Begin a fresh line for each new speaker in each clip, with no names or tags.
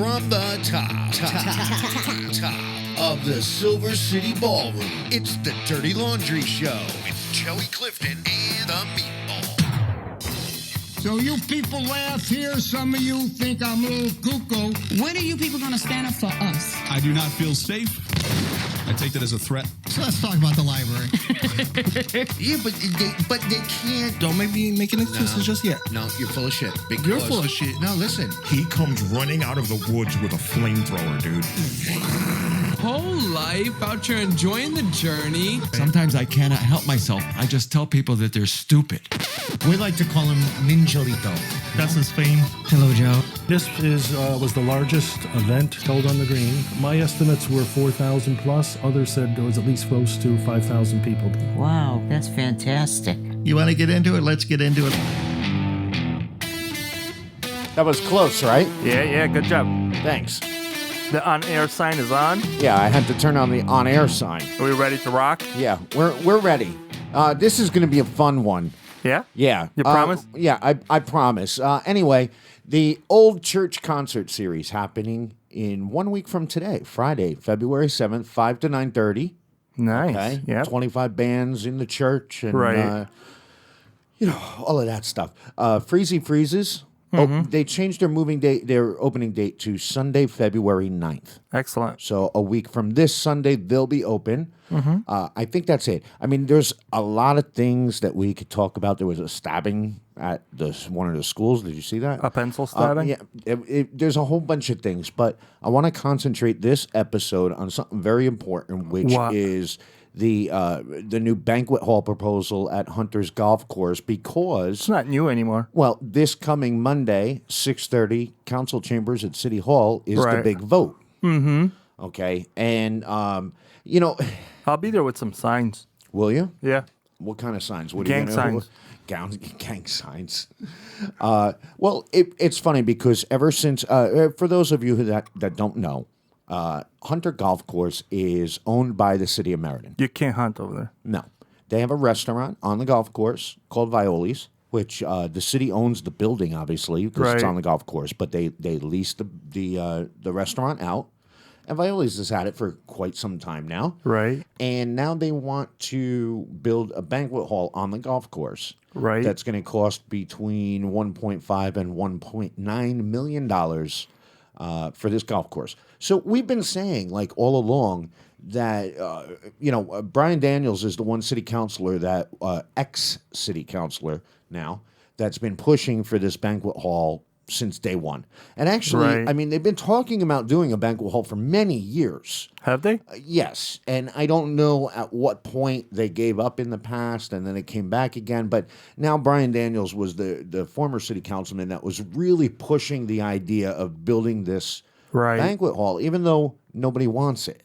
From the top of the Silver City Ballroom, it's the Dirty Laundry Show with Joey Clifton and the Meatball.
So you people laugh here, some of you think I'm a little cuckoo.
When are you people going to stand up for us?
I do not feel safe. I take that as a threat.
So let's talk about the library.
Yeah, but they can't.
Don't make me making excuses just yet.
No, you're full of shit.
You're full of shit.
No, listen.
He comes running out of the woods with a flamethrower, dude.
Whole life out here enjoying the journey.
Sometimes I cannot help myself. I just tell people that they're stupid.
We like to call him Ninjalito.
That's his fame.
Hello, Joe.
This was the largest event held on the green. My estimates were 4,000 plus. Others said there was at least close to 5,000 people.
Wow, that's fantastic.
You want to get into it? Let's get into it.
That was close, right?
Yeah, good job.
Thanks.
The on-air sign is on.
Yeah, I had to turn on the on-air sign.
Are we ready to rock?
Yeah, we're ready. This is going to be a fun one.
Yeah?
Yeah.
You promise?
Yeah, I promise. Anyway, the Old Church Concert Series happening in 1 week from today, Friday, February 7th, 5 to 9:30.
Nice.
Okay?
Yeah.
25 bands in the church and,
Right.
all of that stuff. Freezy Freezes. Oh, they changed their opening date to Sunday, February 9th.
Excellent.
So a week from this Sunday, they'll be open. I think that's it. I mean, there's a lot of things that we could talk about. There was a stabbing at one of the schools. Did you see that?
A pencil stabbing?
Yeah. There's a whole bunch of things, but I want to concentrate this episode on something very important, which is the new banquet hall proposal at Hunter's Golf Course, because
it's not new anymore.
Well, this coming Monday, 6:30, council chambers at City Hall is the big vote.
Mm-hmm.
Okay, and
I'll be there with some signs.
Will you?
Yeah.
What kind of signs? What
Gang signs.
Gang signs. Well, it's funny because ever since, for those of you that don't know, Hunter Golf Course is owned by the city of Meriden.
You can't hunt over there.
No. They have a restaurant on the golf course called Violi's, which the city owns the building, obviously, because it's on the golf course, but they lease the restaurant out. And Violi's has had it for quite some time now.
Right.
And now they want to build a banquet hall on the golf course.
Right.
That's going to cost between $1.5 and $1.9 million for this golf course. So we've been saying, like, all along that, Brian Daniels is the one city councilor that, ex-city councilor now, that's been pushing for this banquet hall since day one. And actually, I mean, they've been talking about doing a banquet hall for many years.
Have they?
Yes. And I don't know at what point they gave up in the past and then it came back again. But now Brian Daniels was the former city councilman that was really pushing the idea of building this banquet hall, even though nobody wants it.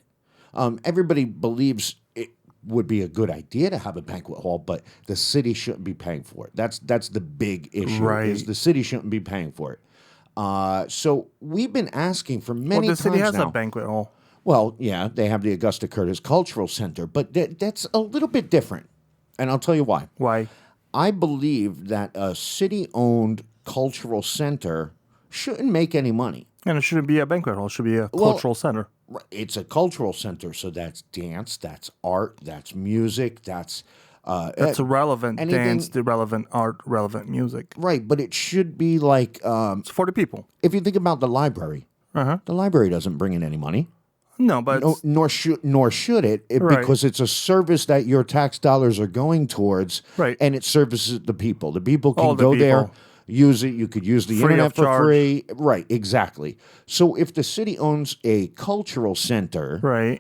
Everybody believes it would be a good idea to have a banquet hall, but the city shouldn't be paying for it. That's the big issue. Is the city shouldn't be paying for it. So we've been asking for many times now.
The city has a banquet hall.
Well, yeah, they have the Augusta Curtis Cultural Center, but that's a little bit different, and I'll tell you why.
Why?
I believe that a city-owned cultural center shouldn't make any money.
And it shouldn't be a banquet hall. It should be a cultural center.
It's a cultural center, so that's dance, that's art, that's music, that's
relevant dance, the relevant art, relevant music.
Right, but it should be like
it's for the people.
If you think about the library, the library doesn't bring in any money.
No, but
nor should it because it's a service that your tax dollars are going towards, and it services the people. The people can go there. Use it. You could use the internet for free. Right, exactly. So if the city owns a cultural center,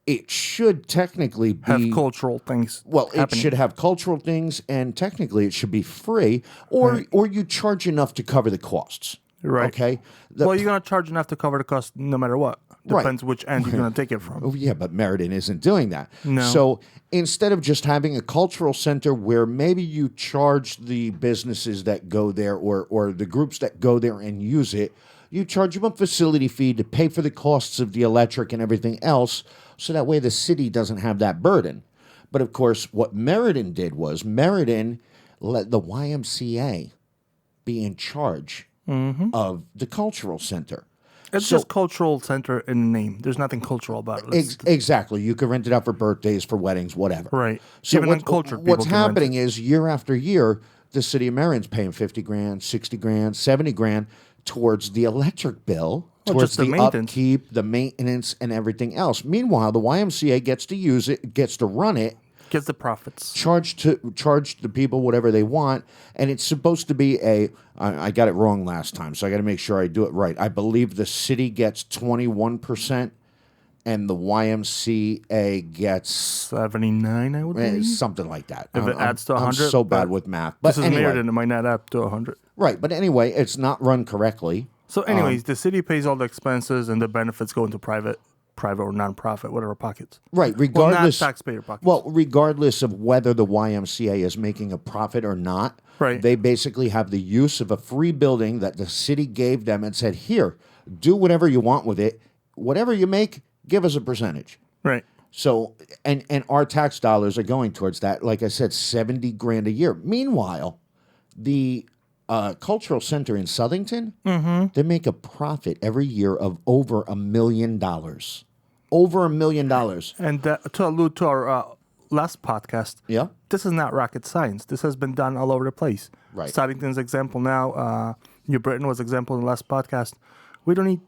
it should technically
have cultural things.
Well, it should have cultural things, and technically it should be free, or you charge enough to cover the costs.
Right.
Okay.
Well, you're going to charge enough to cover the cost no matter what. Depends which end you're going to take it from.
Oh, yeah, but Meriden isn't doing that.
No.
So instead of just having a cultural center where maybe you charge the businesses that go there or the groups that go there and use it, you charge them a facility fee to pay for the costs of the electric and everything else, so that way the city doesn't have that burden. But of course, what Meriden did was Meriden let the YMCA be in charge of the cultural center.
It's just cultural center in the name. There's nothing cultural about it.
Exactly. You can rent it out for birthdays, for weddings, whatever.
Right.
So
Even uncultured people
what's
can rent
happening
it.
is year after year, the city of Marion's paying 50 grand, 60 grand, 70 grand towards the electric bill, towards
just the
the
maintenance.
upkeep, the maintenance, and everything else. Meanwhile, the YMCA gets to use it, gets to run it,
Gets the profits.
charge the people whatever they want, and it's supposed to be I got it wrong last time, so I got to make sure I do it right. I believe the city gets 21%, and the YMCA gets
79, I would believe.
something like that.
If it adds to 100.
I'm so bad with math. But
This is
anyway,
Meriden. It might not add to 100.
right. But anyway, it's not run correctly.
So, anyways, the city pays all the expenses and the benefits go into private or non-profit, whatever pockets.
Right,
Well,
regardless
not taxpayer pockets.
Well, regardless of whether the YMCA is making a profit or not,
Right.
they basically have the use of a free building that the city gave them and said, "Here, do whatever you want with it. Whatever you make, give us a percentage."
Right.
So, and our tax dollars are going towards that. Like I said, 70 grand a year. Meanwhile, the cultural center in Southington, they make a profit every year of over $1 million. Over $1 million.
And to allude to our last podcast,
Yeah.
this is not rocket science. This has been done all over the place.
Right.
Stoddington's example now. New Britain was example in the last podcast. We don't need.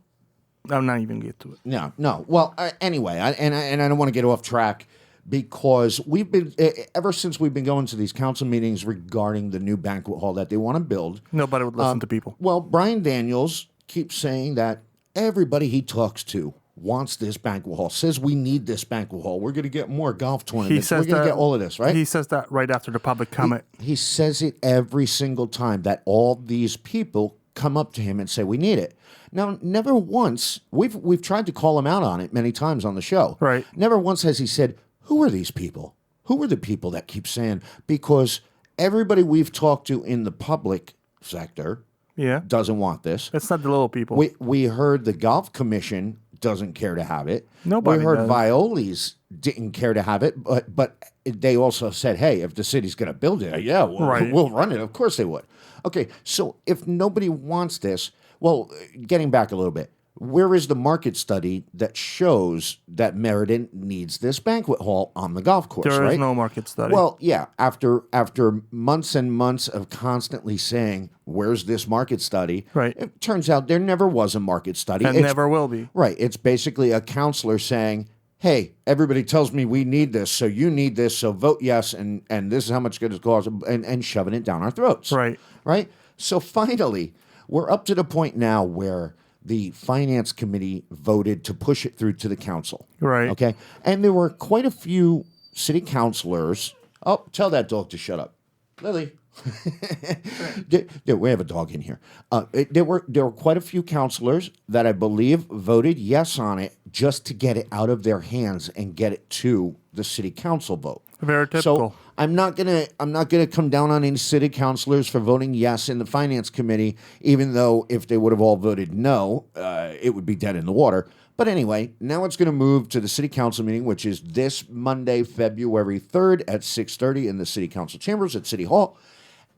I'm not even get to it.
No. Well, anyway, I don't want to get off track because we've been ever since we've been going to these council meetings regarding the new banquet hall that they want to build.
Nobody would listen to people.
Well, Brian Daniels keeps saying that everybody he talks to wants this banquet hall, says we need this banquet hall. We're going to get more golf tournaments. We're going to get all of this, right?
He says that right after the public comment.
He says it every single time that all these people come up to him and say, we need it. Now, never once, we've tried to call him out on it many times on the show.
Right.
Never once has he said, who are these people? Who are the people that keep saying? Because everybody we've talked to in the public sector doesn't want this.
It's not the little people.
We heard the golf commission doesn't care to have it.
Nobody
We heard
does.
Violi's didn't care to have it, but they also said, hey, if the city's going to build it, we'll run it. Of course they would. Okay, so if nobody wants this, well, getting back a little bit, where is the market study that shows that Meriden needs this banquet hall on the golf course,
There
right?
is no market study.
Well, yeah, after months and months of constantly saying, where's this market study?
Right.
It turns out there never was a market study.
and never will be.
Right. It's basically a counselor saying, hey, everybody tells me we need this, so you need this, so vote yes, and this is how much good it's cost, and shoving it down our throats.
Right.
Right? So finally, we're up to the point now where the finance committee voted to push it through to the council.
Right.
Okay? And there were quite a few city councilors. Oh, tell that dog to shut up. Lily. We have a dog in here. There were quite a few councilors that I believe voted yes on it just to get it out of their hands and get it to the city council vote.
Very typical.
So I'm not gonna come down on any city councilors for voting yes in the finance committee, even though if they would have all voted no, it would be dead in the water. But anyway, now it's going to move to the city council meeting, which is this Monday, February 3rd at 6:30 in the city council chambers at City Hall.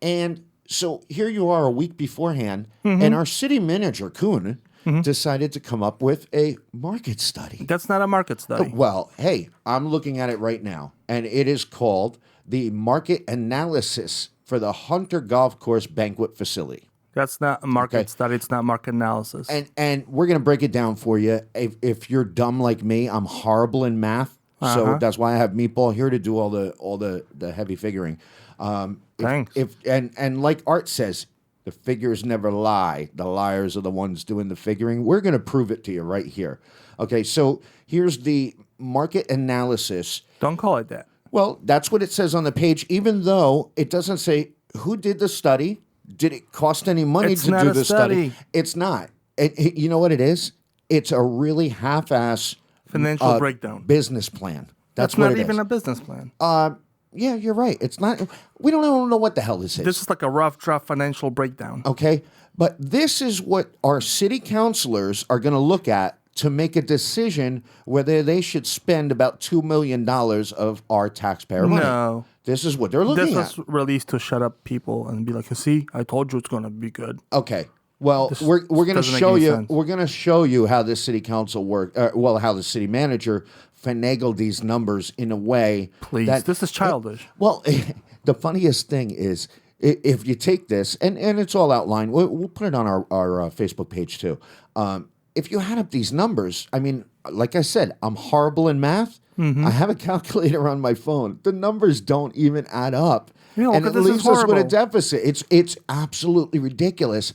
And so here you are a week beforehand, and our city manager, Kuhn, decided to come up with a market study.
That's not a market study.
Well, hey, I'm looking at it right now, and it is called the Market Analysis for the Hunter Golf Course Banquet Facility.
That's not a market study. It's not market analysis.
And we're going to break it down for you. If you're dumb like me, I'm horrible in math. So that's why I have Meatball here to do all the heavy figuring.
Thanks.
And like Art says, the figures never lie. The liars are the ones doing the figuring. We're going to prove it to you right here. Okay, so here's the market analysis.
Don't call it that.
Well, that's what it says on the page, even though it doesn't say who did the study. Did it cost any money
It's
to
not
do
a
the
study.
It's not. You know what it is? It's a really half-ass
Financial breakdown.
business plan. That's
not
what it
even
is.
a business plan.
Yeah, you're right. It's not. We don't know what the hell this is.
This is like a rough draft financial breakdown.
Okay, but this is what our city councilors are going to look at to make a decision whether they should spend about $2 million of our taxpayer money.
No.
This is what they're looking
This
at.
was released to shut up people and be like, see, I told you it's going to be good.
Okay. Well,
This
we're going to
doesn't make
show
any
you.
sense.
We're going to show you how the city council worked. How the city manager finagled these numbers in a way.
Please,
that
this is childish.
The funniest thing is if you take this and it's all outlined. We'll put it on our Facebook page too. If you add up these numbers, I mean, like I said, I'm horrible in math. I have a calculator on my phone. The numbers don't even add up. And it leaves us with a deficit. It's absolutely ridiculous.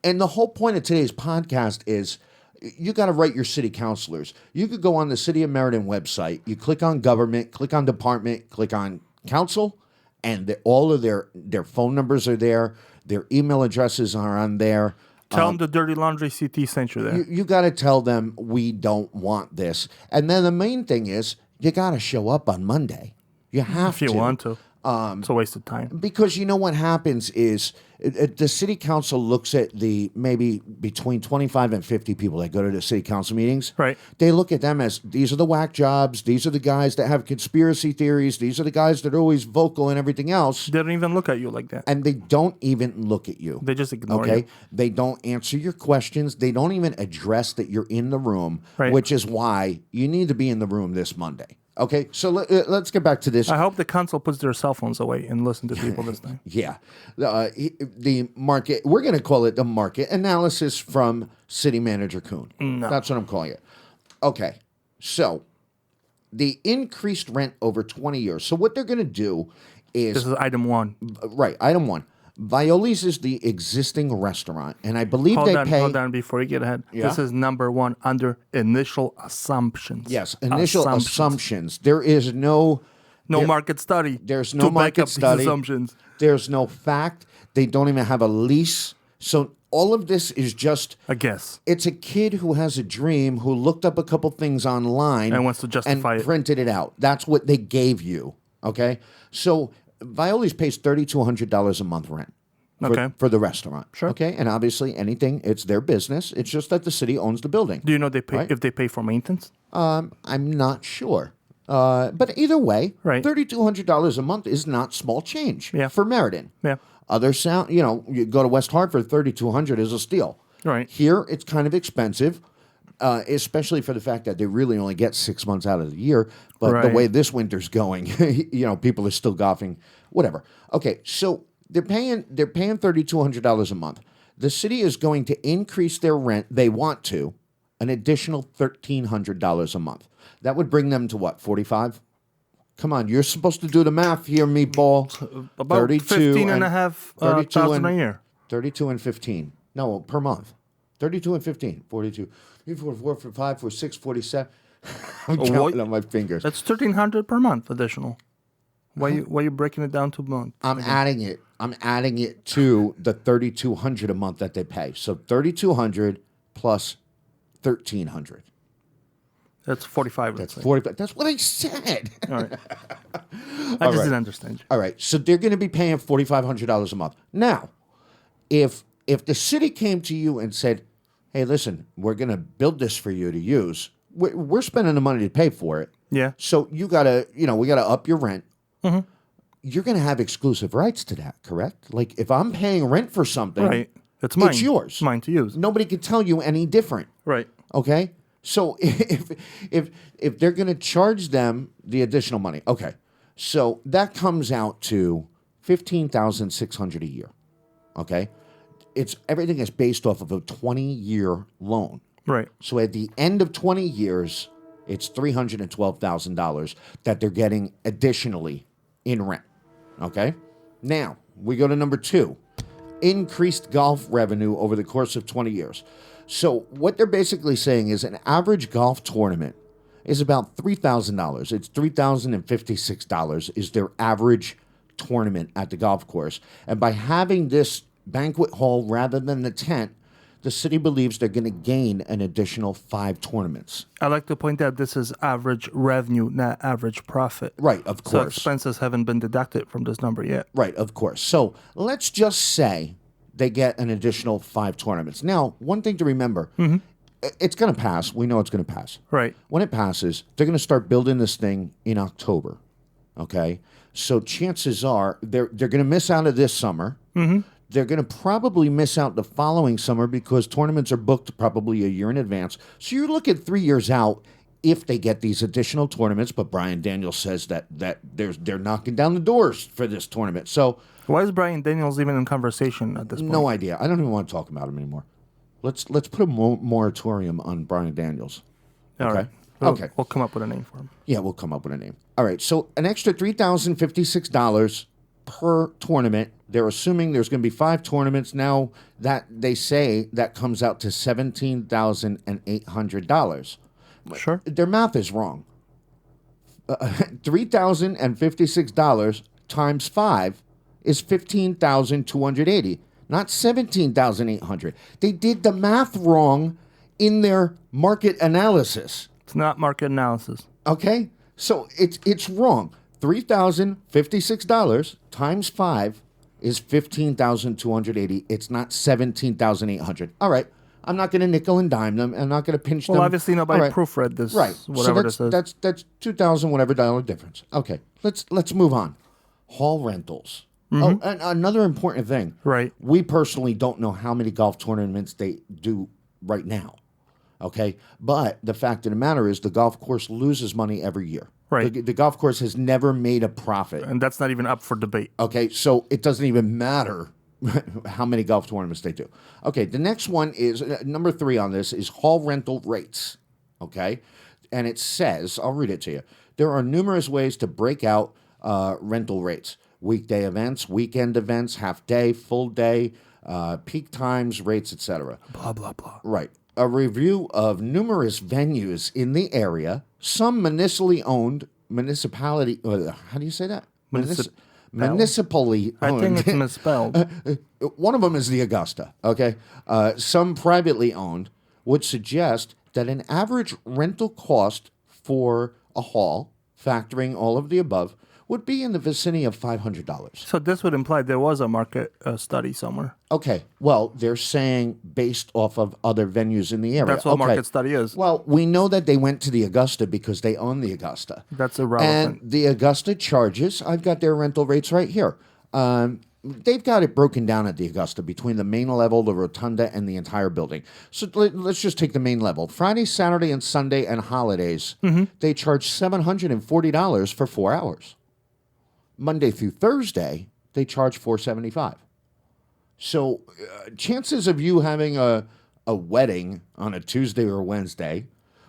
And the whole point of today's podcast is you got to write your city councilors. You could go on the City of Meriden website. You click on government, click on department, click on council, and all of their phone numbers are there. Their email addresses are on there.
Tell them the Dirty Laundry CT sent you there.
You got to tell them we don't want this. And then the main thing is you got to show up on Monday. You have to.
If you want to. It's a waste of time.
Because you know what happens is the city council looks at the maybe between 25 and 50 people that go to the city council meetings.
Right.
They look at them as these are the whack jobs. These are the guys that have conspiracy theories. These are the guys that are always vocal and everything else.
They don't even look at you like that.
And they don't even look at you.
They just ignore you.
They don't answer your questions. They don't even address that you're in the room, which is why you need to be in the room this Monday. Okay, so let's get back to this.
I hope the council puts their cell phones away and listen to people this time.
Yeah. The market, we're going to call it the market analysis from City Manager Kuhn.
No.
That's what I'm calling it. Okay, so the increased rent over 20 years. So what they're going to do is...
This is item 1.
Right, item 1. Violi's is the existing restaurant, and I believe
Hold
pay...
Hold on, before you get ahead.
Yeah?
This is number 1 under initial assumptions.
Yes, initial assumptions. There is no
market study.
There's no
to
market
back up
study.
These assumptions.
There's no fact. They don't even have a lease. So all of this is just
a guess.
It's a kid who has a dream who looked up a couple things online
and wants to justify
and
it.
Printed it out. That's what they gave you. Okay, so Violi's pays $3,200 a month rent. For the restaurant.
Sure.
Okay, and obviously anything, it's their business. It's just that the city owns the building.
Do you know if they pay for maintenance?
I'm not sure. But either way, $3,200 a month is not small change for Meriden.
Yeah.
Other you go to West Hartford, $3,200 is a steal.
Right.
Here, it's kind of expensive, especially for the fact that they really only get 6 months out of the year. But the way this winter's going, people are still golfing, whatever. Okay, so they're paying $3,200 a month. The city is going to increase their rent. They want to an additional $1,300 a month. That would bring them to what, 45? Come on, you're supposed to do the math here, meatball.
About 15 and a half thousand a year.
32 and 15. No, per month. 32 and 15. 42. 4, 5, 4, 6, 47. I'm counting on my fingers.
That's $1,300 per month additional. Why you breaking it down to a month?
I'm adding it to the $3,200 a month that they pay. So $3,200 plus $1,300.
That's 45.
That's 45. That's what I said.
All right. I just didn't understand you.
All right. So they're going to be paying $4,500 a month. Now, if the city came to you and said, "Hey, listen, we're going to build this for you to use. We're spending the money to pay for it.
Yeah.
So you got to, we got to up your rent."
Mm-hmm.
You're going to have exclusive rights to that, correct? Like if I'm paying rent for something,
right. It's mine.
It's yours.
It's mine to use.
Nobody can tell you any different.
Right.
Okay? So if they're going to charge them the additional money, okay. So that comes out to $15,600 a year. Okay? Everything is based off of a 20-year loan.
Right.
So at the end of 20 years, it's $312,000 that they're getting additionally in rent. Okay? Now, we go to number 2. Increased golf revenue over the course of 20 years. So what they're basically saying is an average golf tournament is about $3,000. It's $3,056 is their average tournament at the golf course. And by having this banquet hall rather than the tent, the city believes they're going to gain an additional 5 tournaments.
I'd like to point out this is average revenue, not average profit.
Right, of course.
So expenses haven't been deducted from this number yet.
Right, of course. So let's just say they get an additional 5 tournaments. Now, one thing to remember, it's going to pass. We know it's going to pass.
Right.
When it passes, they're going to start building this thing in October. Okay? So chances are they're going to miss out of this summer.
Mm-hmm.
They're going to probably miss out the following summer because tournaments are booked probably a year in advance. So you look at 3 years out if they get these additional tournaments. But Brian Daniels says that they're knocking down the doors for this tournament. So
why is Brian Daniels even in conversation at this point?
No idea. I don't even want to talk about him anymore. Let's put a moratorium on Brian Daniels.
All right.
Okay.
We'll come up with a name for him.
Yeah, we'll come up with a name. All right. So an extra $3,056 per tournament. They're assuming there's going to be 5 tournaments. Now that they say that comes out to $17,800.
Sure.
Their math is wrong. $3,056 times 5 is $15,280, not $17,800. They did the math wrong in their market analysis.
It's not market analysis.
Okay? So it's wrong. $3,056 times 5 is $15,280. It's not $17,800. All right. I'm not going to nickel and dime them. I'm not going to pinch them.
Well, obviously nobody proofread this.
Right.
Whatever
this is. That's $2,000 whatever dollar difference. Okay. Let's move on. Hall rentals. Oh, and another important thing.
Right.
We personally don't know how many golf tournaments they do right now. Okay. But the fact of the matter is the golf course loses money every year.
Right.
The golf course has never made a profit.
And that's not even up for debate.
Okay. So it doesn't even matter how many golf tournaments they do. Okay. The next one is number 3 on this is hall rental rates. Okay. And it says, I'll read it to you. There are numerous ways to break out rental rates. Weekday events, weekend events, half day, full day, peak times, rates, etc.
Blah, blah, blah.
Right. A review of numerous venues in the area, some municipality, how do you say that? Municipally owned.
I think it's misspelled.
One of them is the Augusta, okay? Some privately owned would suggest that an average rental cost for a hall, factoring all of the above, would be in the vicinity of $500.
So this would imply there was a market study somewhere.
Okay. Well, they're saying based off of other venues in the area.
That's what market study is.
Well, we know that they went to the Augusta because they own the Augusta.
That's irrelevant.
And the Augusta charges, I've got their rental rates right here. They've got it broken down at the Augusta between the main level, the rotunda, and the entire building. So let's just take the main level. Friday, Saturday, and Sunday, and holidays, they charge $740 for 4 hours. Monday through Thursday, they charge $475. So chances of you having a wedding on a Tuesday or Wednesday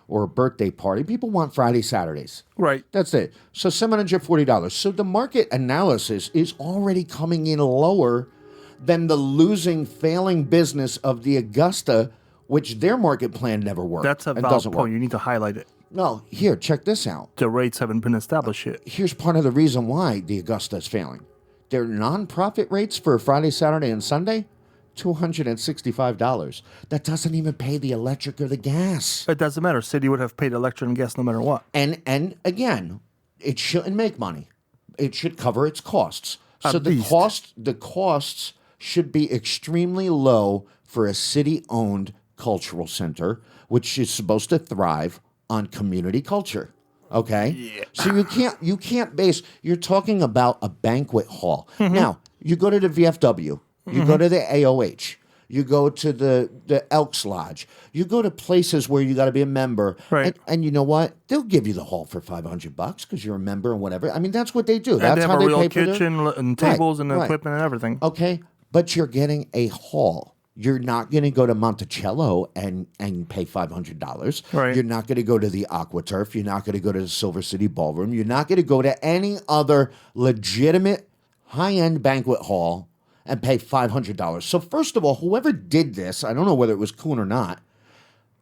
or a birthday party, people want Friday, Saturdays.
Right.
That's it. So $740. So the market analysis is already coming in lower than the failing business of the Augusta, which their market plan never worked.
That's a valid point. You need to highlight it.
No, here, check this out.
The rates haven't been established yet.
Here's part of the reason why the Augusta is failing. Their non-profit rates for Friday, Saturday, and Sunday, $265. That doesn't even pay the electric or the gas.
It doesn't matter. City would have paid electric and gas no matter what.
And again, it shouldn't make money. It should cover its costs. So the costs should be extremely low for a city-owned cultural center, which is supposed to thrive on community culture. Okay? Yeah. So you can't base, you're talking about a banquet hall. Now, you go to the VFW, you go to the AOH, you go to the Elks Lodge, you go to places where you got to be a member.
Right.
And you know what? They'll give you the hall for $500 because you're a member and whatever. I mean, that's what they do.
And
That's
they have
how
a
they
real
pay for
kitchen and tables and equipment and everything.
Okay? But you're getting a hall. You're not going to go to Monticello and pay $500.
Right.
You're not going to go to the AquaTurf. You're not going to go to the Silver City Ballroom. You're not going to go to any other legitimate high-end banquet hall and pay $500. So first of all, whoever did this, I don't know whether it was Kuhn or not,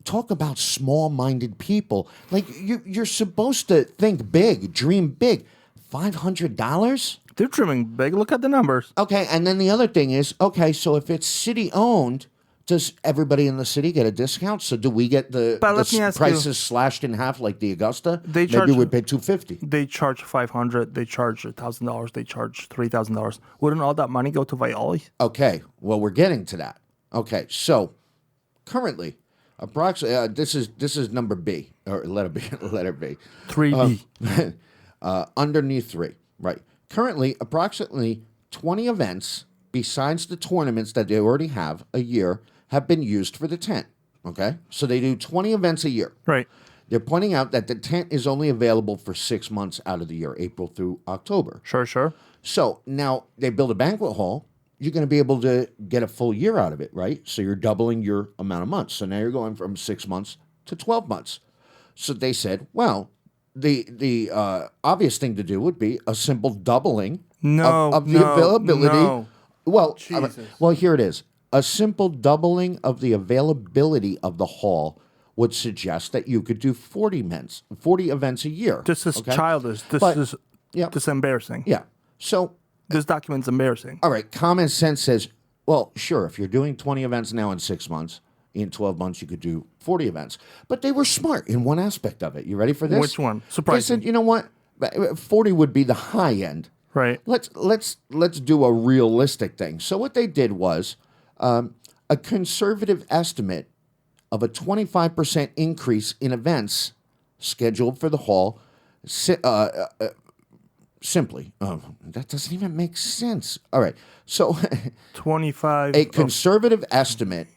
talk about small-minded people. Like, you're supposed to think big, dream big. $500?
They're dreaming big. Look at the numbers.
Okay, and then the other thing is, okay, so if it's city-owned, does everybody in the city get a discount? So do we get the prices slashed in half like the Augusta? Maybe we'd pay $250.
They charge $500. They charge $1,000. They charge $3,000. Wouldn't all that money go to Violi?
Okay, well, we're getting to that. Okay, so currently, approximately, this is number B, or letter B.
3B.
Underneath 3, right. Currently, approximately 20 events besides the tournaments that they already have a year, have been used for the tent. Okay? So they do 20 events a year.
Right.
They're pointing out that the tent is only available for 6 months out of the year, April through October.
Sure.
So now they build a banquet hall. You're going to be able to get a full year out of it, right? So you're doubling your amount of months. So now you're going from 6 months to 12 months. So they said, well, the obvious thing to do would be a simple doubling of the availability.
No.
Well,
Jesus.
well, here it is. A simple doubling of the availability of the hall would suggest that you could do 40 events a year.
This is childish. This is embarrassing.
Yeah. So
this document's embarrassing.
All right. Common sense says, well, sure, if you're doing 20 events now in 6 months, in 12 months you could do 40 events. But they were smart in one aspect of it. You ready for this?
Which one? Surprising.
They said, you know what? 40 would be the high end.
Right.
Let's do a realistic thing. So what they did was a conservative estimate of a 25% increase in events scheduled for the hall. Simply, that doesn't even make sense. All right, so
25.
A conservative estimate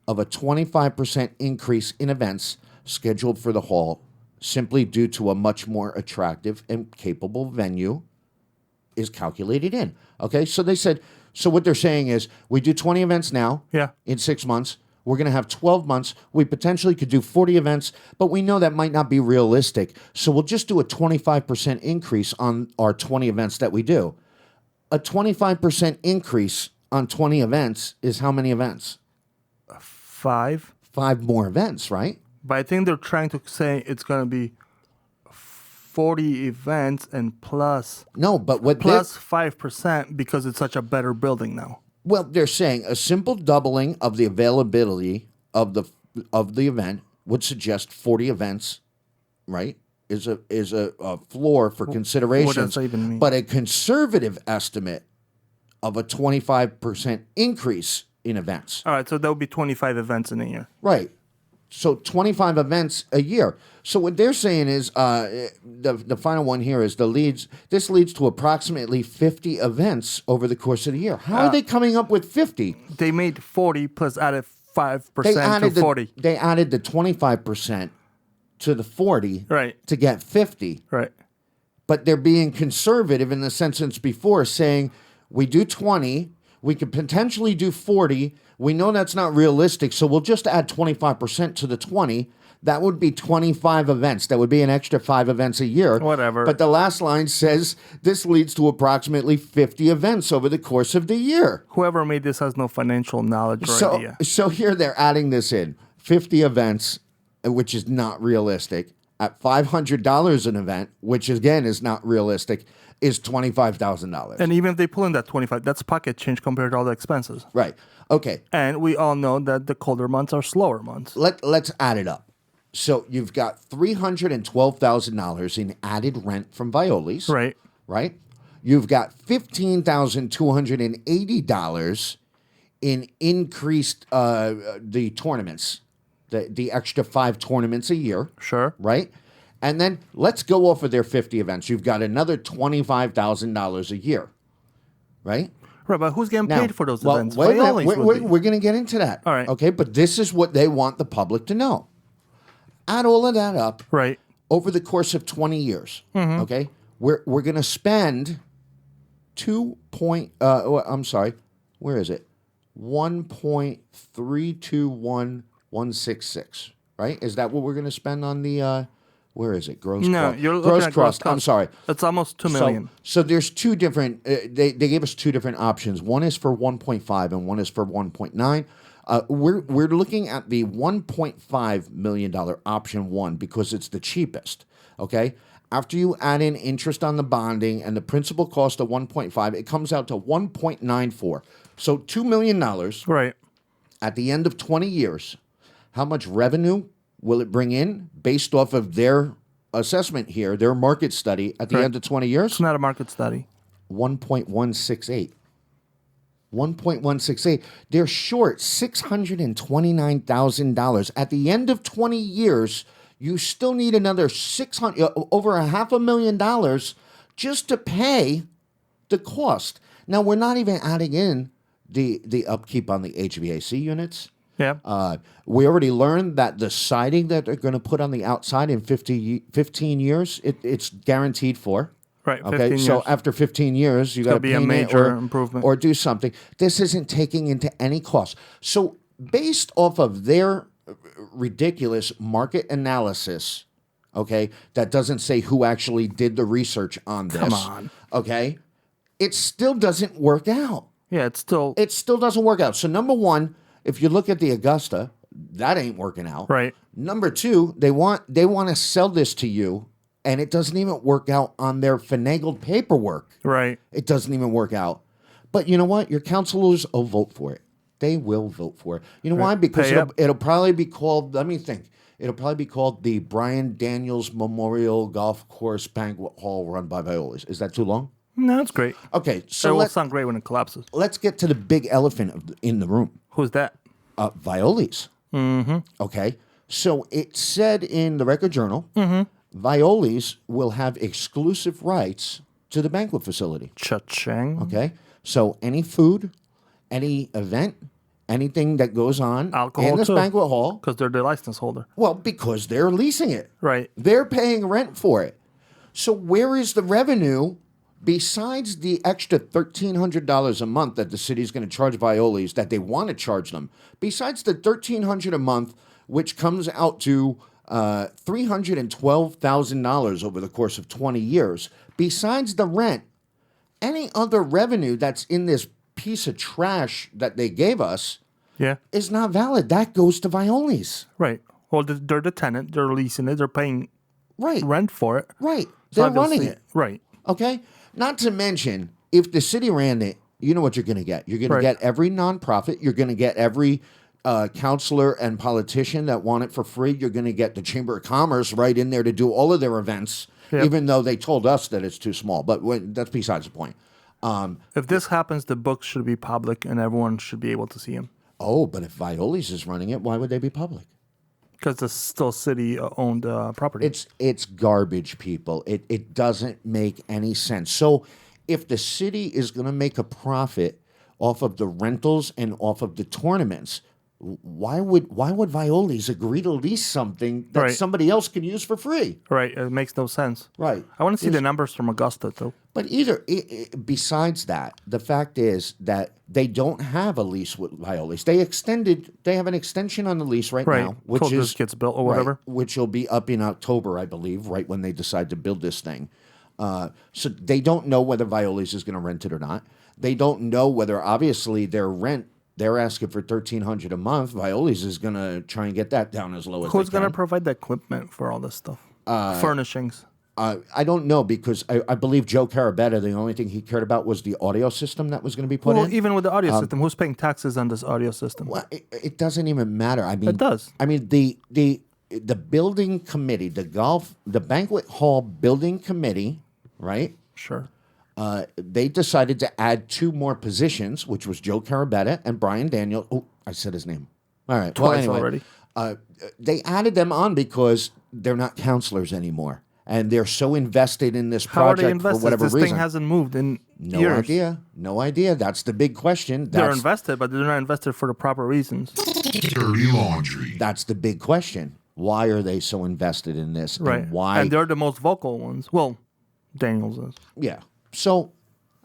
of a 25% increase in events scheduled for the hall, simply due to a much more attractive and capable venue, is calculated in. Okay, so they said. So what they're saying is, we do 20 events now.
Yeah.
In 6 months. We're going to have 12 months. We potentially could do 40 events, but we know that might not be realistic. So we'll just do a 25% increase on our 20 events that we do. A 25% increase on 20 events is how many events?
5.
5 more events, right?
But I think they're trying to say it's going to be 40 events and plus.
No, but what
plus 5% because it's such a better building now.
Well, they're saying a simple doubling of the availability of the event would suggest 40 events, right? Is a floor for consideration.
What does that even mean?
But a conservative estimate of a 25% increase in events.
All right, so that would be 25 events in a year.
Right. So 25 events a year. So what they're saying is the final one here is this leads to approximately 50 events over the course of the year. How are they coming up with 50?
They made 40 plus added 5% to 40.
They added the 25% to the 40 to get 50.
Right.
But they're being conservative in the sentence before, saying we do 20, we could potentially do 40. We know that's not realistic, so we'll just add 25% to the 20. That would be 25 events. That would be an extra 5 events a year.
Whatever.
But the last line says this leads to approximately 50 events over the course of the year.
Whoever made this has no financial knowledge or idea.
So here they're adding this in. 50 events, which is not realistic, at $500 an event, which again is not realistic, is $25,000.
And even if they pull in that 25, that's pocket change compared to all the expenses.
Right. Okay.
And we all know that the colder months are slower months.
Let's add it up. So you've got $312,000 in added rent from Violi's.
Right.
Right? You've got $15,280 in increased the tournaments, the extra 5 tournaments a year.
Sure.
Right? And then let's go off of their 50 events. You've got another $25,000 a year. Right?
Right, but who's getting paid for those events?
We're going to get into that.
All right.
Okay, but this is what they want the public to know. Add all of that up.
Right.
Over the course of 20 years.
Mm-hmm.
Okay? We're going to spend where is it? 1.321166, right? Is that what we're going to spend on the where is it? Gross cost. I'm sorry.
That's almost $2 million.
So there's two different they gave us two different options. One is for 1.5 and one is for 1.9. We're looking at the $1.5 million option 1 because it's the cheapest. Okay? After you add in interest on the bonding and the principal cost of 1.5, it comes out to 1.94. So $2 million.
Right.
At the end of 20 years, how much revenue will it bring in based off of their assessment here, their market study at the end of 20 years?
It's not a market study.
1.168. 1.168. They're short $629,000. At the end of 20 years, you still need another over $500,000 just to pay the cost. Now, we're not even adding in the upkeep on the HVAC units.
Yeah.
We already learned that the siding that they're going to put on the outside in 15 years, it's guaranteed for.
Right.
Okay.
15
So
years.
after 15 years, you got to
be a
paint
major
it
improvement.
or do something. This isn't taking into any cost. So based off of their ridiculous market analysis, okay, that doesn't say who actually did the research on this.
Come on.
Okay, it still doesn't work out.
Yeah, it still
doesn't work out. So number one, if you look at the Augusta, that ain't working out.
Right.
Number two, they want to sell this to you, and it doesn't even work out on their finagled paperwork.
Right.
It doesn't even work out. But you know what? Your councilors will vote for it. They will vote for it. You know why? Because it'll probably be called, let me think. It'll probably be called the Brian Daniels Memorial Golf Course Banquet Hall run by Violas. Is that too long?
No, that's great.
Okay, so
it will sound great when it collapses.
Let's get to the big elephant in the room.
Who's that?
Violis.
Mm-hmm.
Okay, so it said in the Record Journal,
Mm-hmm.
Violis will have exclusive rights to the banquet facility.
Cha-ching.
Okay, so any food, any event, anything that goes on
Alcohol
in this
too,
banquet hall.
Because they're the license holder.
Well, because they're leasing it.
Right.
They're paying rent for it. So where is the revenue besides the extra $1,300 a month that the city's going to charge Violis, that they want to charge them? Besides the $1,300 a month, which comes out to $312,000 over the course of 20 years, besides the rent, any other revenue that's in this piece of trash that they gave us is not valid. That goes to Violis.
Right. Well, they're the tenant. They're leasing it. They're paying rent for it.
Right.
So
They're running
obviously-
it.
Right.
Okay? Not to mention, if the city ran it, you know what you're going to get. You're going to get every nonprofit. You're going to get every counselor and politician that want it for free. You're going to get the Chamber of Commerce right in there to do all of their events, even though they told us that it's too small. But that's besides the point.
If this happens, the books should be public and everyone should be able to see them.
Oh, but if Violis is running it, why would they be public?
Because it's still city-owned property.
It's garbage, people. It doesn't make any sense. So if the city is going to make a profit off of the rentals and off of the tournaments, why would Violis agree to lease something that somebody else can use for free?
Right. It makes no sense.
Right.
I want to see the numbers from Augusta, too.
But besides that, the fact is that they don't have a lease with Violis. They have an extension on the lease right now, which
Till this gets built or whatever.
which will be up in October, I believe, right when they decide to build this thing. So they don't know whether Violis is going to rent it or not. They don't know whether, obviously, their rent, they're asking for $1,300 a month. Violis is going to try and get that down as low as
Who's
they can.
going to provide the equipment for all this stuff? Furnishings.
I don't know, because I believe Joe Carabetta, the only thing he cared about was the audio system that was going to be put
Well,
in.
even with the audio system, who's paying taxes on this audio system?
Well, it doesn't even matter. I mean,
It does.
I mean, the building committee, the banquet hall building committee, right?
Sure.
They decided to add 2 more positions, which was Joe Carabetta and Brian Daniel. Oh, I said his name. All right.
Twice
well,
already.
They added them on because they're not counselors anymore. And they're so invested in this
How are they
project
invested?
for whatever
this
reason.
thing hasn't moved in
No
years.
idea. No idea. That's the big question.
They're invested, but they're not invested for the proper reasons.
Dirty laundry.
That's the big question. Why are they so invested in this?
Right.
And why?
And they're the most vocal ones. Well, Daniels is.
Yeah. So,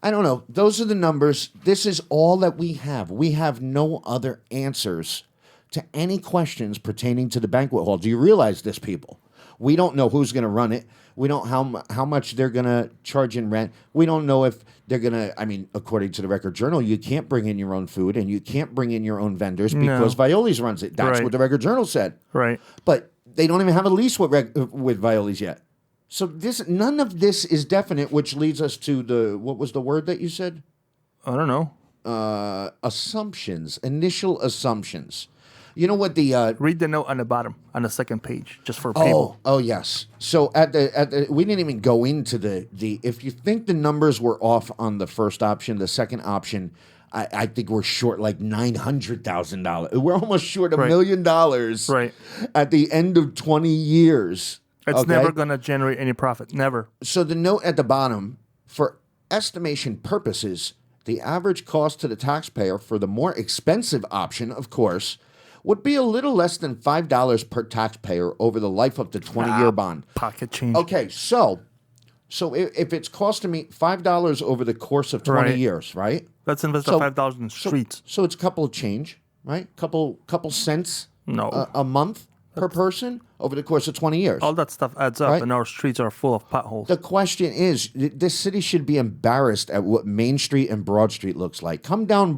I don't know. Those are the numbers. This is all that we have. We have no other answers to any questions pertaining to the banquet hall. Do you realize this, people? We don't know who's going to run it. We don't know how much they're going to charge in rent. We don't know if they're going to, I mean, according to the Record Journal, you can't bring in your own food and you can't bring in your own vendors because Violis runs it. That's what the Record Journal said.
Right.
But they don't even have a lease with Violis yet. So none of this is definite, which leads us to what was the word that you said?
I don't know.
Assumptions, initial assumptions. You know what the
read the note on the bottom on the second page, just for people.
Oh yes. So at the we didn't even go into the if you think the numbers were off on the first option, the second option, I think we're short like $900,000. We're almost short $1 million.
Right.
At the end of 20 years.
It's never going to generate any profit. Never.
So the note at the bottom, for estimation purposes, the average cost to the taxpayer for the more expensive option, of course, would be a little less than $5 per taxpayer over the life of the 20-year bond.
Pocket change.
Okay, so if it's costing me $5 over the course of 20 years, right?
Let's invest
So-
the $5 in streets.
So it's a couple of change, right? Couple cents
No.
a month per person over the course of 20 years.
All that stuff adds up,
Right.
and our streets are full of potholes.
The question is, this city should be embarrassed at what Main Street and Broad Street looks like. Come down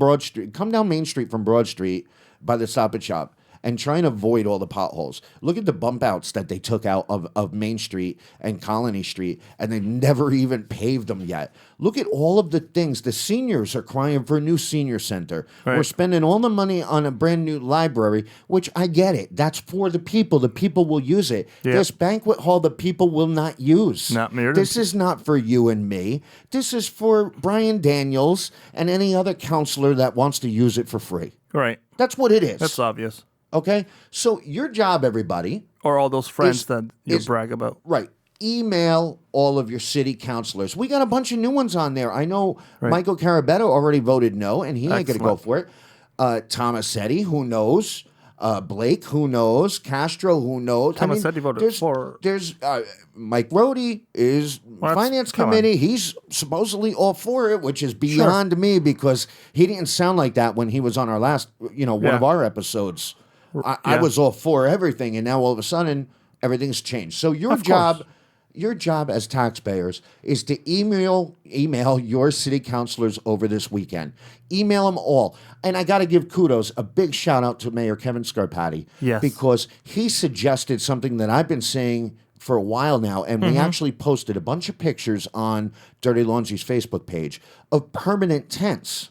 Main Street from Broad Street by the Stop and Shop and try and avoid all the potholes. Look at the bump outs that they took out of Main Street and Colony Street, and they've never even paved them yet. Look at all of the things. The seniors are crying for a new senior center.
Right.
We're spending all the money on a brand new library, which I get it. That's for the people. The people will use it.
Yeah.
This banquet hall, the people will not use.
Not me.
This is not for you and me. This is for Brian Daniels and any other counselor that wants to use it for free.
Right.
That's what it is.
That's obvious.
Okay? So your job, everybody,
Or all those friends
Is-
that you
is-
brag about.
right, email all of your city councilors. We got a bunch of new ones on there. I know
Right.
Michael Carabetta already voted no, and he ain't going to go
Excellent.
for it. Tomasetti, who knows? Blake, who knows? Castro, who knows?
Tomasetti voted
there's,
for-
There's Mike Rohde is
Well, that's-
finance
come on.
committee. He's supposedly all for it, which is beyond me because he didn't sound like that when he was on our last, one
Yeah.
of our episodes. I
Yeah.
was all for everything, and now all of a sudden everything's changed. So your
Of course.
your job as taxpayers is to email your city councilors over this weekend. Email them all. And I got to give kudos, a big shout out to Mayor Kevin Scarpati.
Yes.
Because he suggested something that I've been saying for a while now, and we actually posted a bunch of pictures on Dirty Laundry's Facebook page of permanent tents.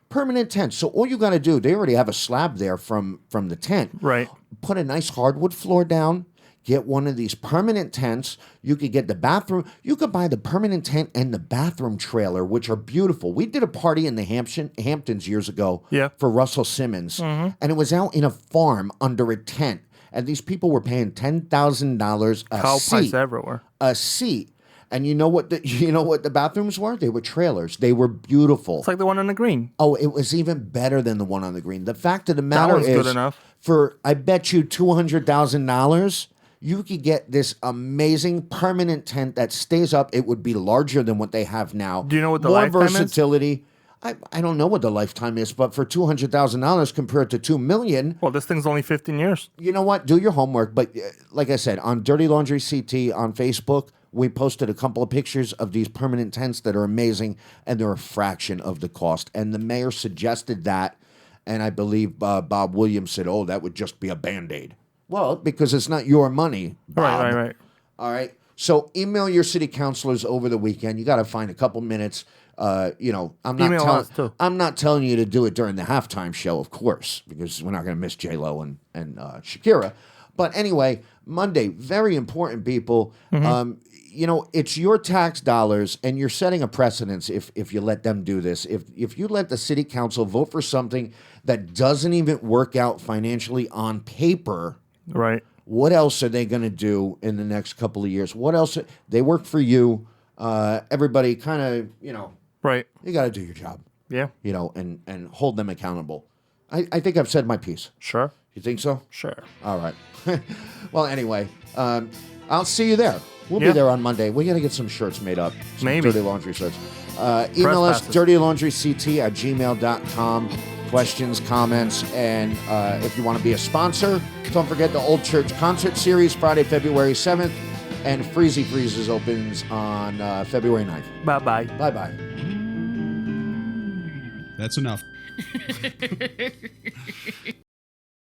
Permanent tents. So all you got to do, they already have a slab there from the tent.
Right.
Put a nice hardwood floor down. Get one of these permanent tents. You could get the bathroom. You could buy the permanent tent and the bathroom trailer, which are beautiful. We did a party in the Hamptons years ago for Russell Simmons, and it was out in a farm under a tent. And these people were paying $10,000 a
Cow
seat.
pies everywhere.
A seat. And you know what the bathrooms were? They were trailers. They were beautiful.
It's like the one on the green.
Oh, it was even better than the one on the green. The fact of the matter
one's
is,
good enough.
for I bet you $200,000, you could get this amazing permanent tent that stays up. It would be larger than what they have now.
Do you know what the
more
lifetime is?
versatility? I don't know what the lifetime is, but for $200,000 compared to $2 million,
Well, this thing's only 15 years.
you know what? Do your homework. But like I said, on Dirty Laundry CT on Facebook, we posted a couple of pictures of these permanent tents that are amazing, and they're a fraction of the cost. And the mayor suggested that, and I believe Bob Williams said, "Oh, that would just be a Band-Aid." Well, because it's not your money, Bob.
Right.
All right. So email your city councilors over the weekend. You got to find a couple minutes. I'm
Email us, too.
I'm not telling you to do it during the halftime show, of course, because we're not going to miss J-Lo and Shakira. But anyway, Monday, very important, people. It's your tax dollars, and you're setting a precedence if you let them do this. If you let the city council vote for something that doesn't even work out financially on paper,
Right.
what else are they going to do in the next couple of years? What else? They work for you. Everybody kind of,
Right.
you got to do your job,
Yeah.
and hold them accountable. I think I've said my piece.
Sure.
You think so?
Sure.
All right. Well, anyway, I'll see you there. We'll be
Yeah.
there on Monday. We got to get some shirts made up. Some
Maybe.
Dirty Laundry shirts. Email us,
passes.
dirtylaundryct@gmail.com. Questions, comments, and if you want to be a sponsor, don't forget the Old Church Concert Series, Friday, February 7th, and Freezy Freezes opens on February 9th.
Bye-bye.
Bye-bye.
That's enough.